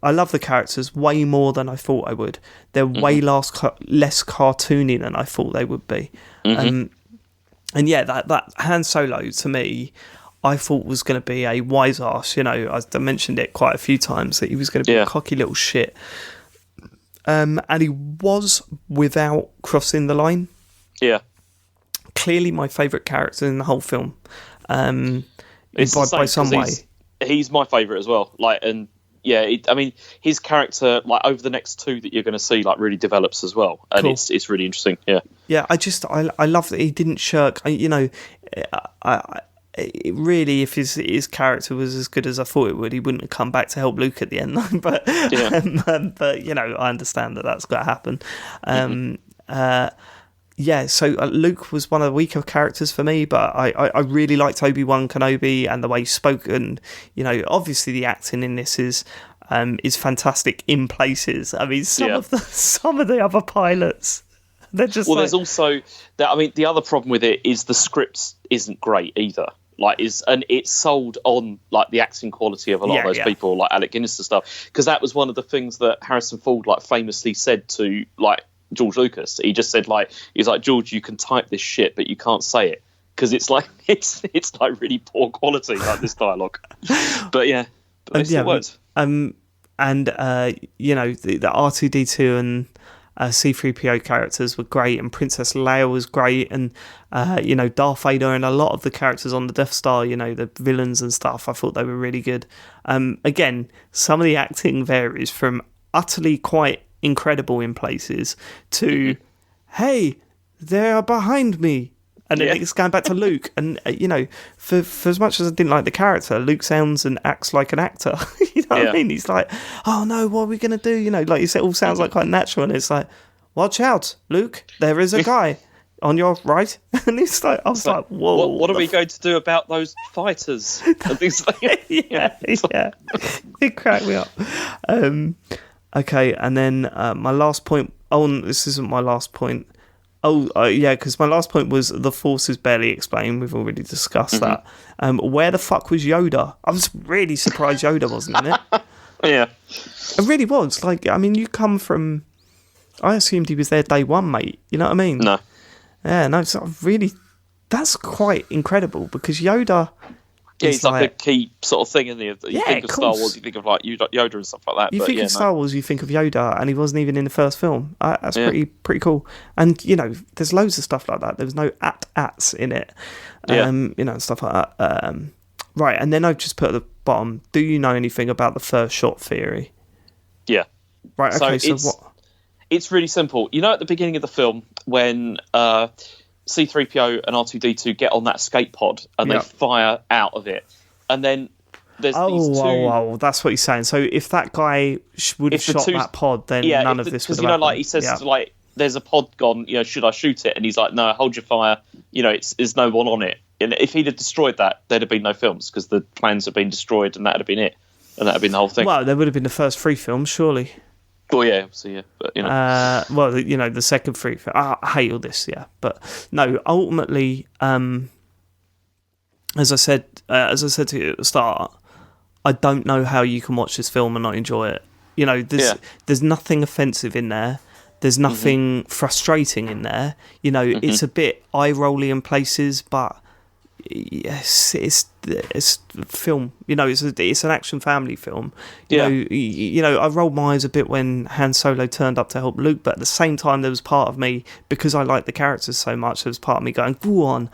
S1: love the characters way more than I thought I would. They're way less cartoony than I thought they would be. And yeah, that Han Solo, to me, I thought was going to be a wise ass. You know, I mentioned it quite a few times that he was going to be a cocky little shit. And he was, without crossing the line.
S2: Yeah.
S1: Clearly my favourite character in the whole film. By some way.
S2: He's my favourite as well. Like, and yeah, I mean, his character, like, over the next two that you're going to see, like, really develops as well, and cool. It's really interesting. Yeah,
S1: I love that he didn't shirk. Really, if his character was as good as I thought it would, he wouldn't have come back to help Luke at the end. but you know, I understand that that's got to happen. So Luke was one of the weaker characters for me, but I really liked Obi-Wan Kenobi and the way he spoke, and you know, obviously the acting in this is fantastic in places. I mean, some of the other pilots, they're just
S2: there's also that. I mean, the other problem with it is the script isn't great either. Like, it's sold on like the acting quality of a lot of those people, like Alec Guinness and stuff, because that was one of the things that Harrison Ford like famously said to like George Lucas. He just said, like, he's like, George, you can type this shit, but you can't say it, because it's like it's like really poor quality, like this dialogue. But yeah, it still works. You know, the R2D2 and C3PO characters were great, and Princess Leia was great, and you know, Darth Vader and a lot of the characters on the Death Star, you know, the villains and stuff, I thought they were really good. Again, some of the acting varies from utterly quite incredible in places to hey, they're behind me, and then it's going back to Luke, and you know, for as much as I didn't like the character, Luke sounds and acts like an actor. You know what I mean? He's like, oh no, what are we gonna do? You know, like you said, it all sounds like quite natural, and it's like, watch out, Luke, there is a guy on your right. And it's like, I was like, whoa, what are we going to do about those fighters? And things like
S1: It cracked me up. Okay, and then my last point. Oh, this isn't my last point. Because my last point was the Force is barely explained. We've already discussed that. Where the fuck was Yoda? I was really surprised Yoda wasn't in it.
S2: Yeah.
S1: It really was. Like, I mean, you come from... I assumed he was there day one, mate. You know what I mean?
S2: No.
S1: Yeah, no, it's really... That's quite incredible, because Yoda...
S2: Yeah, he's like a key sort of thing, isn't he? You think of Star Wars, you think of like Yoda and stuff like that.
S1: You think of Star Wars, you think of Yoda, and he wasn't even in the first film. That's pretty cool. And you know, there's loads of stuff like that. There was no ats in it, you know, and stuff like that. Right, and then I've just put at the bottom. Do you know anything about the first shot theory?
S2: Yeah.
S1: Right. Okay. So what?
S2: It's really simple. You know, at the beginning of the film when C3PO and R2D2 get on that escape pod and they fire out of it, and then there's these two...
S1: Oh, that's what he's saying. So if that guy would have shot that pod, then none of this would have happened. Because, you know, like, he says, like, there's a pod gone, you know, should I shoot it? And he's like, no, hold your fire, you know, there's no one on it. And if he'd have destroyed that, there'd have been no films, because the plans have been destroyed, and that'd have been it. And that'd have been the whole thing. Well, there would have been the first 3 films, surely.
S2: Well, yeah, obviously, yeah, but you know.
S1: Well, you know, the second 3. I hate all this, but no. Ultimately, as I said to you at the start, I don't know how you can watch this film and not enjoy it. You know, there's nothing offensive in there. There's nothing frustrating in there. You know, it's a bit eye-rolly in places, but yes, it's film. You know, it's an action family film. You know, I rolled my eyes a bit when Han Solo turned up to help Luke, but at the same time, there was part of me, because I like the characters so much, there was part of me going, "Go on."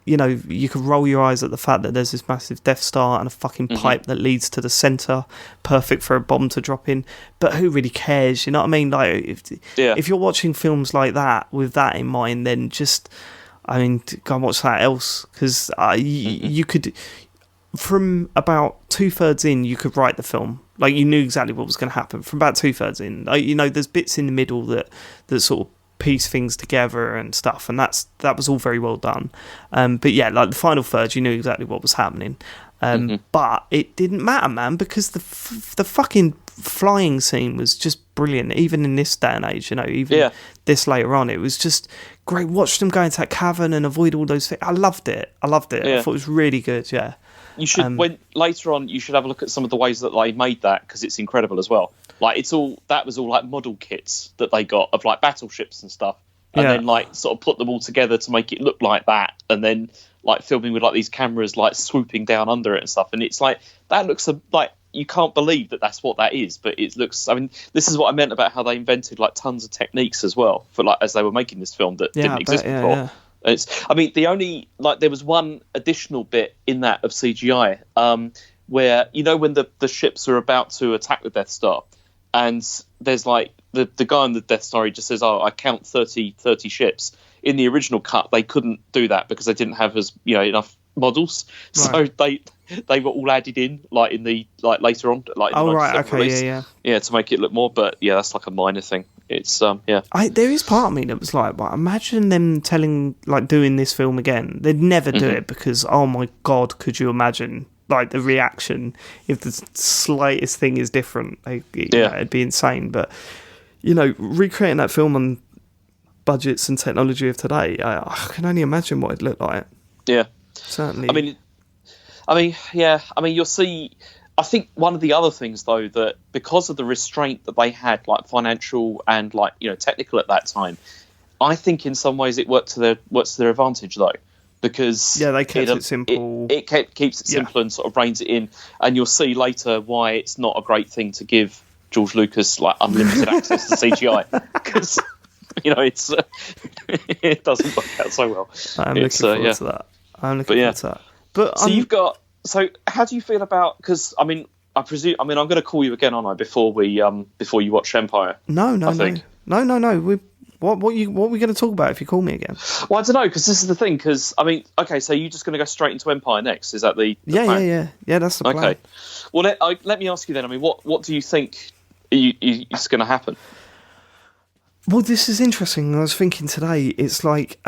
S1: You know, you could roll your eyes at the fact that there's this massive Death Star and a fucking pipe that leads to the center, perfect for a bomb to drop in. But who really cares? You know what I mean? Like, if you're watching films like that with that in mind, then just, I mean, go and watch that else, because you could, from about 2/3 in, you could write the film. Like, you knew exactly what was going to happen from about 2/3 in. Like, you know, there's bits in the middle that sort of piece things together and stuff, and that was all very well done. But yeah, like the final third, you knew exactly what was happening. But it didn't matter, man, because the fucking flying scene was just brilliant, even in this day and age. You know, even this later on, it was just great. Watch them go into that cavern and avoid all those things. I loved it. I thought it was really good. Yeah,
S2: you should later on. You should have a look at some of the ways that they made that, because it's incredible as well. Like, that was all like model kits that they got of like battleships and stuff, and then like sort of put them all together to make it look like that, and then like filming with like these cameras like swooping down under it and stuff, and it's like that looks like you can't believe that that's what that is, but it looks. I mean, this is what I meant about how they invented like tons of techniques as well for like as they were making this film that didn't exist before. Yeah. I mean, the only like there was one additional bit in that of CGI where, you know, when the ships are about to attack the Death Star, and there's like the guy on the Death Star, he just says, "Oh, I count 30 ships." In the original cut, they couldn't do that because they didn't have enough models, so they were all added in like in the like later on, like in the release. Yeah, to make it look more. But yeah, that's like a minor thing. It's there
S1: is part of me that was like, well, imagine them doing this film again. They'd never do it, because oh my god, could you imagine like the reaction if the slightest thing is different? It'd be insane. But you know, recreating that film on budgets and technology of today, I can only imagine what it'd look like.
S2: Yeah,
S1: certainly.
S2: I mean, you'll see. I think one of the other things, though, that because of the restraint that they had, like financial and like technical at that time, I think in some ways it worked to their advantage, though, because
S1: they kept it simple.
S2: It keeps it simple and sort of reins it in, and you'll see later why it's not a great thing to give George Lucas like unlimited access to CGI, because it's it doesn't work out so well.
S1: I'm looking forward to that. But
S2: so how do you feel about, because I presume I'm going to call you again, aren't I, before you watch Empire?
S1: No. What are we going to talk about if you call me again?
S2: Well, I don't know, because this is the thing. Because okay, so you're just going to go straight into Empire next? Is that the plan?
S1: Yeah, that's the plan.
S2: Okay. Well, let me ask you then. What do you think is going to happen?
S1: Well, this is interesting. I was thinking today, it's like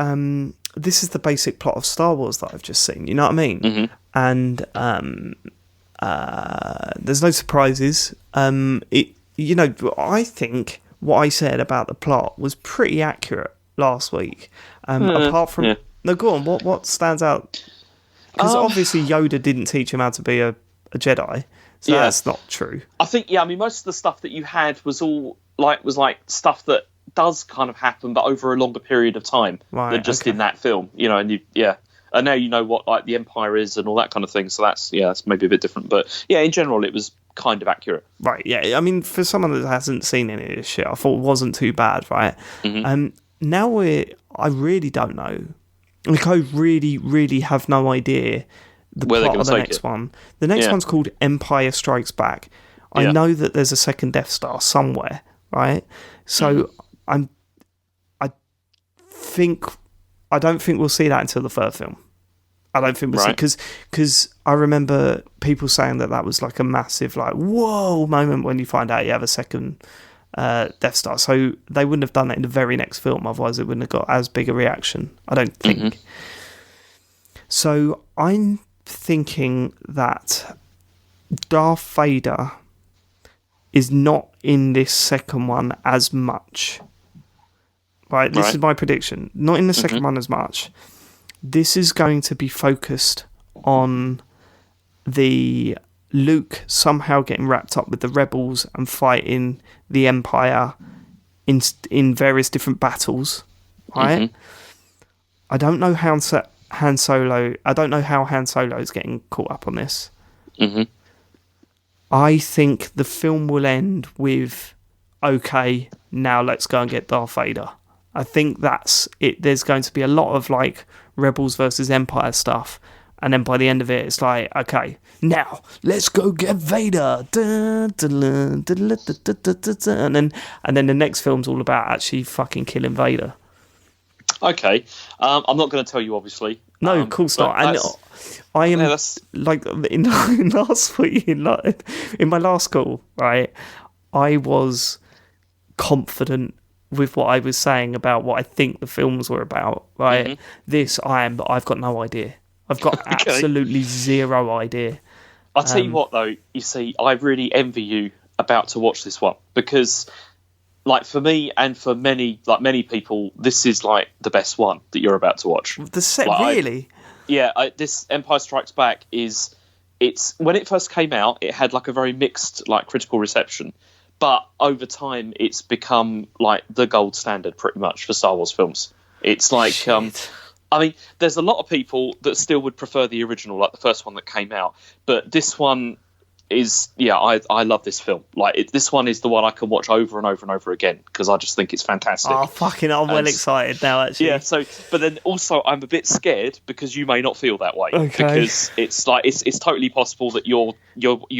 S1: this is the basic plot of Star Wars that I've just seen. You know what I mean?
S2: Mm-hmm.
S1: And there's no surprises. I think what I said about the plot was pretty accurate last week. Apart from no, go on. What stands out? Because obviously Yoda didn't teach him how to be a Jedi, so that's not true.
S2: I think most of the stuff that you had was all was stuff that does kind of happen, but over a longer period of time than just in that film. And now you know what like the Empire is and all that kind of thing. So that's maybe a bit different, but in general it was kind of accurate.
S1: Right, yeah. I mean, for someone that hasn't seen any of this shit, I thought it wasn't too bad, right?
S2: Mm-hmm.
S1: Now I really don't know. Like, I really, really have no idea the plot of the next one. The next one's called Empire Strikes Back. I know that there's a second Death Star somewhere, right? So I don't think we'll see that until the third film. I don't think we'll see, because I remember people saying that was like a massive like whoa moment when you find out you have a second Death Star. So they wouldn't have done that in the very next film, otherwise it wouldn't have got as big a reaction, I don't think. Mm-hmm. So I'm thinking that Darth Vader is not in this second one as much. Right, this is my prediction. Not in the second one as much. This is going to be focused on the Luke somehow getting wrapped up with the rebels and fighting the Empire in various different battles, right?
S2: Mm-hmm.
S1: I don't know how Han Solo. I don't know how Han Solo is getting caught up on this.
S2: Mm-hmm.
S1: I think the film will end with, okay, now let's go and get Darth Vader. I think that's it. There's going to be a lot of like Rebels versus Empire stuff, and then by the end of it, it's like, okay, now let's go get Vader. And then the next film's all about actually fucking killing Vader.
S2: Okay, I'm not going to tell you, obviously.
S1: No, of course not. And I am like in last week in my last call, right? I was confident with what I was saying about what I think the films were about, right? Mm-hmm. This but I've got no idea. I've got absolutely zero idea.
S2: I'll tell you what, though. You see, I really envy you about to watch this one because, like, for me and for many people, this is like the best one that you're about to watch.
S1: The set, like, really?
S2: This Empire Strikes Back it's when it first came out, it had like a very mixed like critical reception, but over time, it's become like the gold standard pretty much for Star Wars films. It's like, I mean, there's a lot of people that still would prefer the original, like the first one that came out, but this one is, I love this film. Like, this one is the one I can watch over and over and over again because I just think it's fantastic.
S1: Oh, fucking! I'm well excited now, actually.
S2: Yeah. So, but then also I'm a bit scared because you may not feel that way.
S1: Okay.
S2: Because it's like it's totally possible that you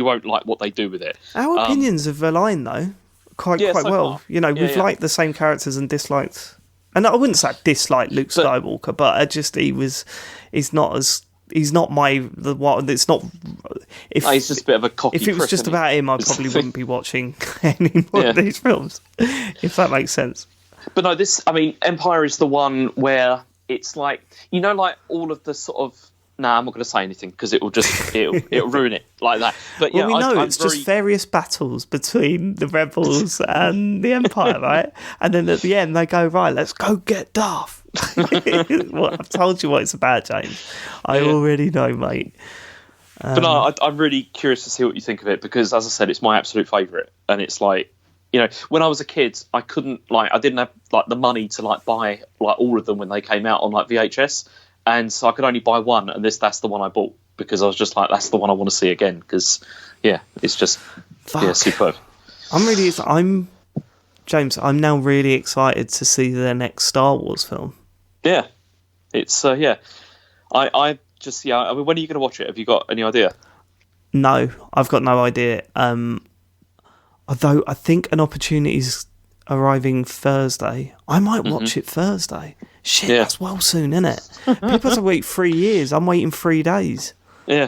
S2: won't like what they do with it.
S1: Our opinions have aligned though, quite well. Far. You know, we've liked the same characters and disliked. And I wouldn't say I dislike Luke Skywalker, but he's not the one. It's not.
S2: He's just a bit of a cocky.
S1: If it was just about him, I probably wouldn't be watching any more of these films. If that makes sense.
S2: But no, Empire is the one where it's like, like all of the sort of. Nah, I'm not going to say anything because it'll ruin it like that. But
S1: well, we know it's just various battles between the rebels and the Empire, right? And then at the end they go, right, let's go get Darth. Well, I've told you what it's about, James. I already know, mate.
S2: But no, I'm really curious to see what you think of it because, as I said, it's my absolute favourite, and it's like, when I was a kid, I didn't have like the money to like buy like all of them when they came out on like VHS. And so I could only buy one, and that's the one I bought because I was just like, that's the one I want to see again because, it's just superb.
S1: James. I'm now really excited to see the next Star Wars film.
S2: Yeah, it's I just I mean, when are you going to watch it? Have you got any idea?
S1: No, I've got no idea. Although I think an opportunity's arriving Thursday, I might watch it Thursday. Shit, that's well soon, isn't it? People have to wait 3 years. I'm waiting 3 days.
S2: Yeah.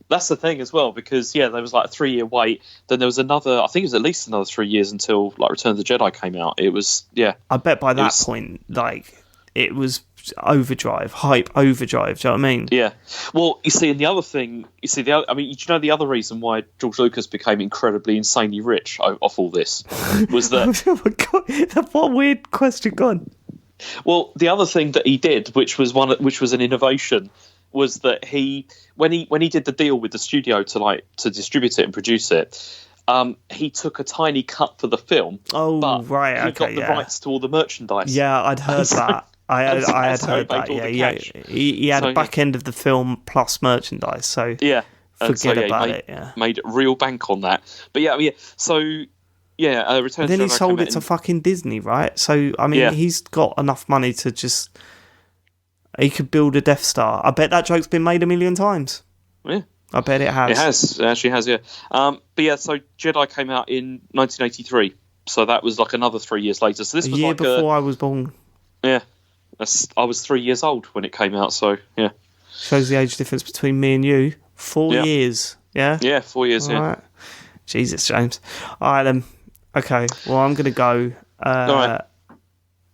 S2: That's the thing as well, because, there was like a 3-year wait. Then there was another, I think it was at least another 3 years until like Return of the Jedi came out. It was,
S1: I bet by that point, like, it was hype overdrive. Do you know what I mean?
S2: Yeah. Well, you see, and the other thing, do you know the other reason why George Lucas became incredibly, insanely rich off all this was that...
S1: Oh my God, what a weird question, gone.
S2: Well, the other thing that he did, which was an innovation, was that when he did the deal with the studio to distribute it and produce it, he took a tiny cut for the film.
S1: Oh,
S2: but
S1: right, okay,
S2: he got the rights to all the merchandise.
S1: Yeah, I'd heard that. I had heard that. Yeah, he had a back end of the film plus merchandise. So forget about it. Yeah,
S2: made real bank on that. But Return.
S1: And then he sold it to fucking Disney, right? So I mean, he's got enough money to just. He could build a Death Star. I bet that joke's been made a million times.
S2: Yeah.
S1: I bet it has.
S2: It has. It actually has, yeah. So Jedi came out in 1983. So that was like another 3 years later. So this was
S1: year before I was born.
S2: Yeah. I was 3 years old when it came out, so yeah.
S1: Shows the age difference between me and you. 4 years, yeah?
S2: Yeah, 4 years,
S1: all right. Jesus, James. All right, then. Okay, well, I'm going to go. All right.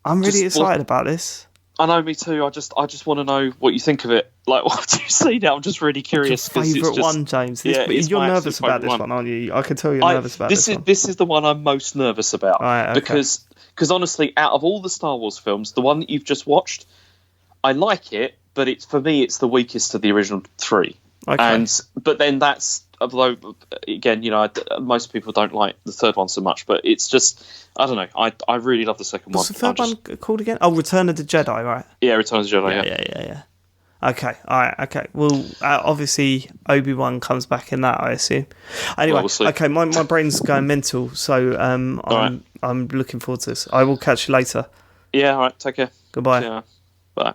S1: I'm really excited about this.
S2: I know, me too. I just want to know what you think of it. Like, what do you see now? I'm just really curious.
S1: What's your favourite one, James? You're nervous about this one, aren't you? I can tell you're nervous about this one.
S2: This is the one I'm most nervous about.
S1: Right, okay.
S2: Because honestly, out of all the Star Wars films, the one that you've just watched, I like it, but for me, it's the weakest of the original three.
S1: Okay.
S2: But then that's although again, most people don't like the third one so much, but it's just, I don't know. I really love the second
S1: What's
S2: one.
S1: the third one called again? Oh, Return of the Jedi, right?
S2: Yeah, Return of the Jedi.
S1: Yeah. Okay, all right, okay. Well, obviously Obi-Wan comes back in that, I assume. Anyway,
S2: we'll see.
S1: okay, my brain's going mental, so I'm looking forward to this. I will catch you later.
S2: Yeah, all right. Take care.
S1: Goodbye.
S2: Yeah. Bye.